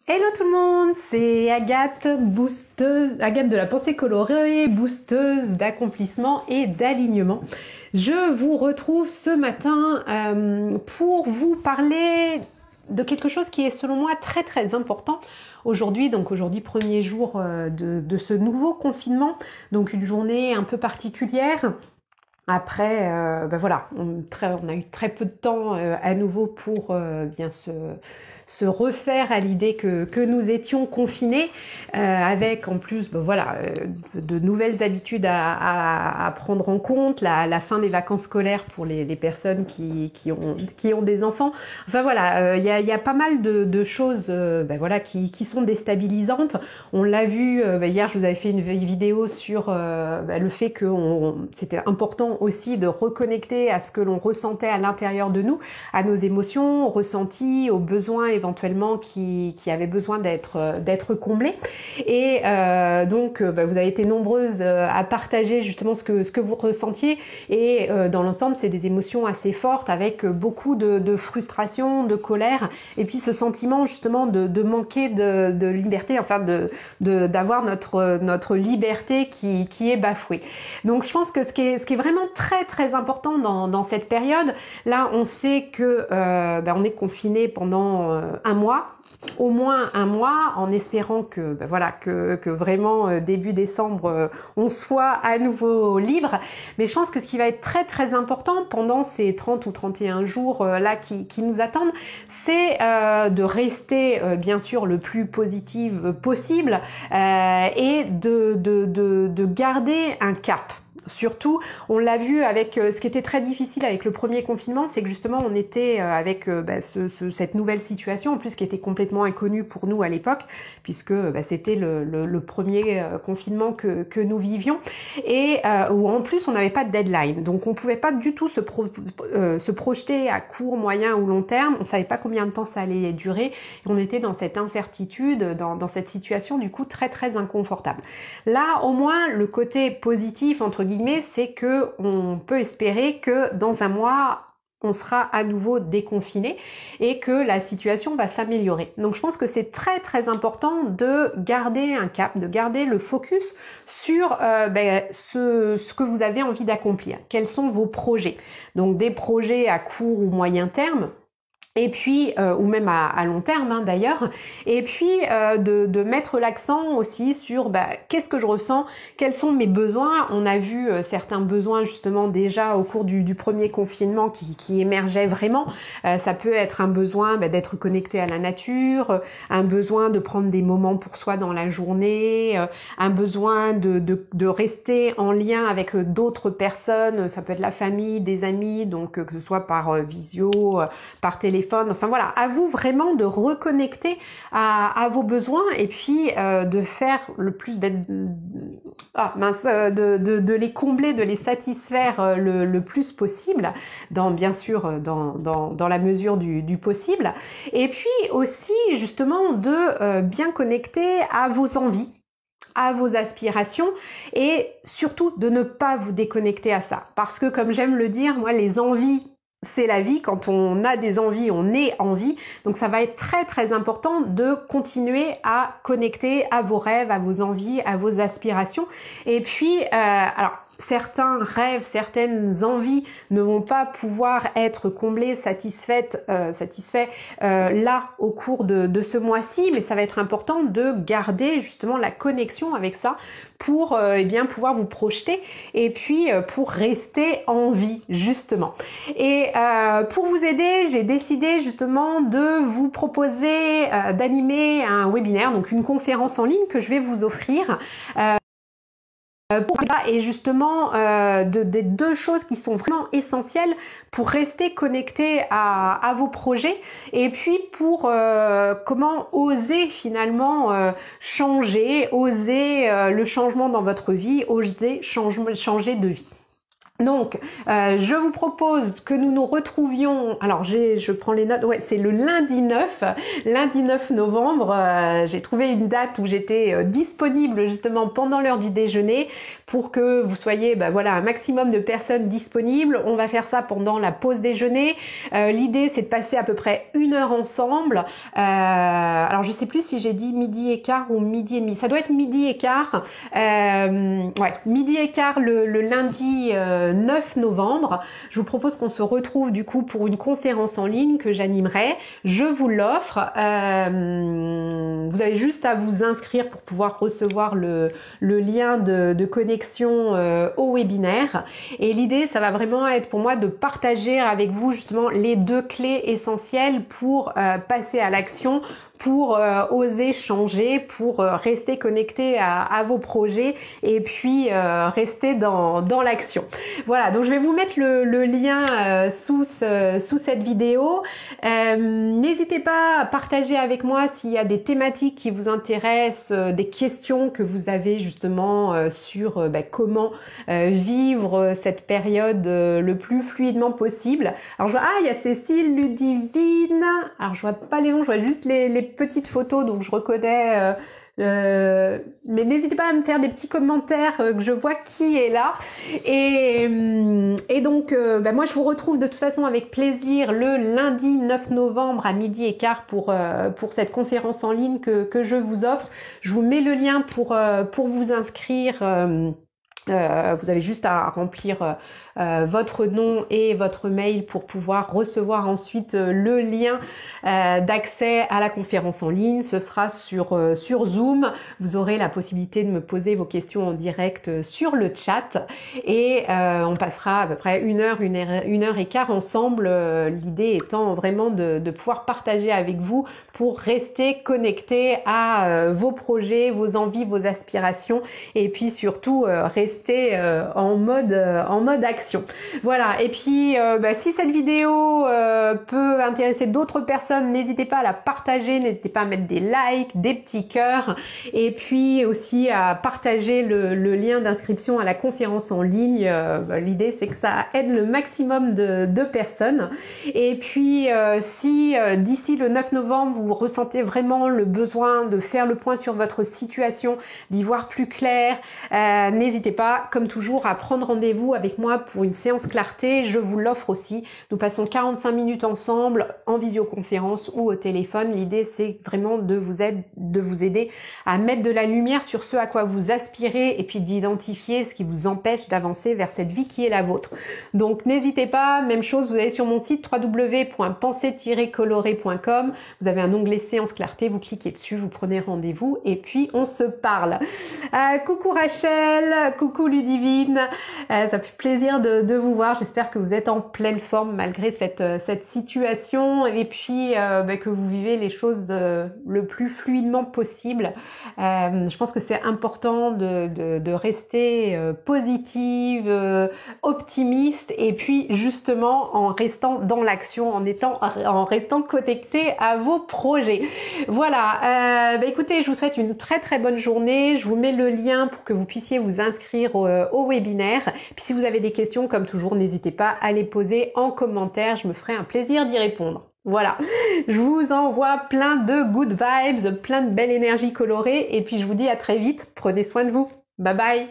Hello tout le monde, c'est Agathe, Agathe de la pensée colorée, boosteuse d'accomplissement et d'alignement. Je vous retrouve ce matin pour vous parler de quelque chose qui est selon moi très important aujourd'hui. Donc aujourd'hui, premier jour de ce nouveau confinement, donc une journée un peu particulière. Après, voilà, on a eu très peu de temps à nouveau pour bien se refaire à l'idée que nous étions confinés, avec en plus de nouvelles habitudes à prendre en compte, la fin des vacances scolaires pour les personnes qui ont des enfants. Enfin voilà, il y a pas mal de choses qui sont déstabilisantes. On l'a vu, hier je vous avais fait une vidéo sur le fait que c'était important aussi de reconnecter à ce que l'on ressentait à l'intérieur de nous, à nos émotions, aux ressentis, aux besoins éventuellement qui avaient besoin d'être comblés. Et donc vous avez été nombreuses à partager justement ce que vous ressentiez, et dans l'ensemble c'est des émotions assez fortes avec beaucoup de frustration, de colère, et puis ce sentiment justement de manquer de liberté, enfin d'avoir notre liberté qui est bafouée. Donc je pense que ce qui est vraiment très important dans cette période, là on sait que on est confiné pendant un mois, au moins un mois, en espérant que vraiment début décembre on soit à nouveau libre. Mais je pense que ce qui va être très important pendant ces 30 ou 31 jours là qui nous attendent, c'est de rester bien sûr le plus positif possible, et de garder un cap. Surtout, on l'a vu avec ce qui était très difficile avec le premier confinement, c'est que justement on était avec cette nouvelle situation, en plus qui était complètement inconnue pour nous à l'époque, puisque c'était le premier confinement que nous vivions, et où en plus on n'avait pas de deadline, donc on pouvait pas du tout se projeter à court, moyen ou long terme. On savait pas combien de temps ça allait durer, et on était dans cette incertitude, dans cette situation du coup très inconfortable. Là au moins le côté positif entre guillemets, c'est que on peut espérer que dans un mois on sera à nouveau déconfiné et que la situation va s'améliorer. Donc je pense que c'est très important de garder un cap, de garder le focus sur ce que vous avez envie d'accomplir. Quels sont vos projets? Donc des projets à court ou moyen terme, et puis ou même à long terme d'ailleurs, et puis de mettre l'accent aussi sur qu'est-ce que je ressens, quels sont mes besoins. On a vu certains besoins justement déjà au cours du premier confinement qui émergeaient vraiment. Ça peut être un besoin d'être connecté à la nature, un besoin de prendre des moments pour soi dans la journée, un besoin de rester en lien avec d'autres personnes. Ça peut être la famille, des amis, donc que ce soit par visio, par téléphone. Enfin voilà, à vous vraiment de reconnecter à vos besoins, et puis de faire le plus de les combler, de les satisfaire le plus possible, bien sûr dans la mesure du possible, et puis aussi justement de bien connecter à vos envies, à vos aspirations, et surtout de ne pas vous déconnecter à ça, parce que comme j'aime le dire, moi les envies c'est la vie. Quand on a des envies, on est en vie. Donc ça va être très important de continuer à connecter à vos rêves, à vos envies, à vos aspirations. Et puis, alors certains rêves, certaines envies ne vont pas pouvoir être comblées, satisfaits là au cours de ce mois-ci, mais ça va être important de garder justement la connexion avec ça pour pouvoir vous projeter, et puis pour rester en vie justement. Et pour vous aider, j'ai décidé justement de vous proposer d'animer un webinaire, donc une conférence en ligne que je vais vous offrir. Et justement des deux choses qui sont vraiment essentielles pour rester connecté à vos projets, et puis pour comment oser finalement changer, oser le changement dans votre vie, oser changer de vie. Donc, je vous propose que nous nous retrouvions, alors je prends les notes, ouais, c'est le lundi 9 novembre, j'ai trouvé une date où j'étais disponible justement pendant l'heure du déjeuner pour que vous soyez un maximum de personnes disponibles. On va faire ça pendant la pause déjeuner. L'idée c'est de passer à peu près 1 heure ensemble. Alors je sais plus si j'ai dit midi et quart ou midi et demi. Ça doit être midi et quart. Ouais, midi et quart le lundi 9 novembre. Je vous propose qu'on se retrouve du coup pour une conférence en ligne que j'animerai. Je vous l'offre. Vous avez juste à vous inscrire pour pouvoir recevoir le lien de connexion au webinaire. Et l'idée, ça va vraiment être pour moi de partager avec vous justement les deux clés essentielles pour passer à l'action, pour oser changer, pour rester connecté à vos projets et puis rester dans l'action. Voilà, donc je vais vous mettre le lien sous cette vidéo. N'hésitez pas à partager avec moi s'il y a des thématiques qui vous intéressent, des questions que vous avez justement sur comment vivre cette période le plus fluidement possible. Alors je vois, il y a Cécile, Ludivine, alors je vois pas les noms, je vois juste les petites photos, donc je reconnais, mais n'hésitez pas à me faire des petits commentaires que je vois qui est là. Et donc moi je vous retrouve de toute façon avec plaisir le lundi 9 novembre à midi et quart pour cette conférence en ligne que je vous offre. Je vous mets le lien pour vous inscrire. Vous avez juste à remplir votre nom et votre mail pour pouvoir recevoir ensuite le lien d'accès à la conférence en ligne. Ce sera sur Zoom. Vous aurez la possibilité de me poser vos questions en direct sur le chat et on passera à peu près une heure et quart ensemble. L'idée étant vraiment de pouvoir partager avec vous pour rester connecté à vos projets, vos envies, vos aspirations et puis surtout rester en mode action. Voilà, et puis si cette vidéo peut intéresser d'autres personnes, n'hésitez pas à la partager, n'hésitez pas à mettre des likes, des petits cœurs et puis aussi à partager le lien d'inscription à la conférence en ligne. L'idée c'est que ça aide le maximum de personnes et puis si d'ici le 9 novembre vous ressentez vraiment le besoin de faire le point sur votre situation, d'y voir plus clair, n'hésitez pas comme toujours à prendre rendez-vous avec moi pour une séance clarté. Je vous l'offre aussi. Nous passons 45 minutes ensemble en visioconférence ou au téléphone. L'idée c'est vraiment de vous aider à mettre de la lumière sur ce à quoi vous aspirez et puis d'identifier ce qui vous empêche d'avancer vers cette vie qui est la vôtre. Donc n'hésitez pas, même chose, vous allez sur mon site www.penser-coloré.com, vous avez un onglet séance clarté, vous cliquez dessus, vous prenez rendez-vous et puis on se parle. Coucou Rachel, coucou Ludivine, ça fait plaisir de vous voir. J'espère que vous êtes en pleine forme malgré cette situation et puis que vous vivez les choses le plus fluidement possible. Je pense que c'est important de rester positive, optimiste et puis justement en restant dans l'action, en restant connecté à vos projets. Voilà, écoutez, je vous souhaite une très très bonne journée. Je vous mets le lien pour que vous puissiez vous inscrire au webinaire. Puis si vous avez des questions, comme toujours, n'hésitez pas à les poser en commentaire. Je me ferai un plaisir d'y répondre. Voilà, je vous envoie plein de good vibes, plein de belle énergie colorée et puis je vous dis à très vite. Prenez soin de vous. Bye bye.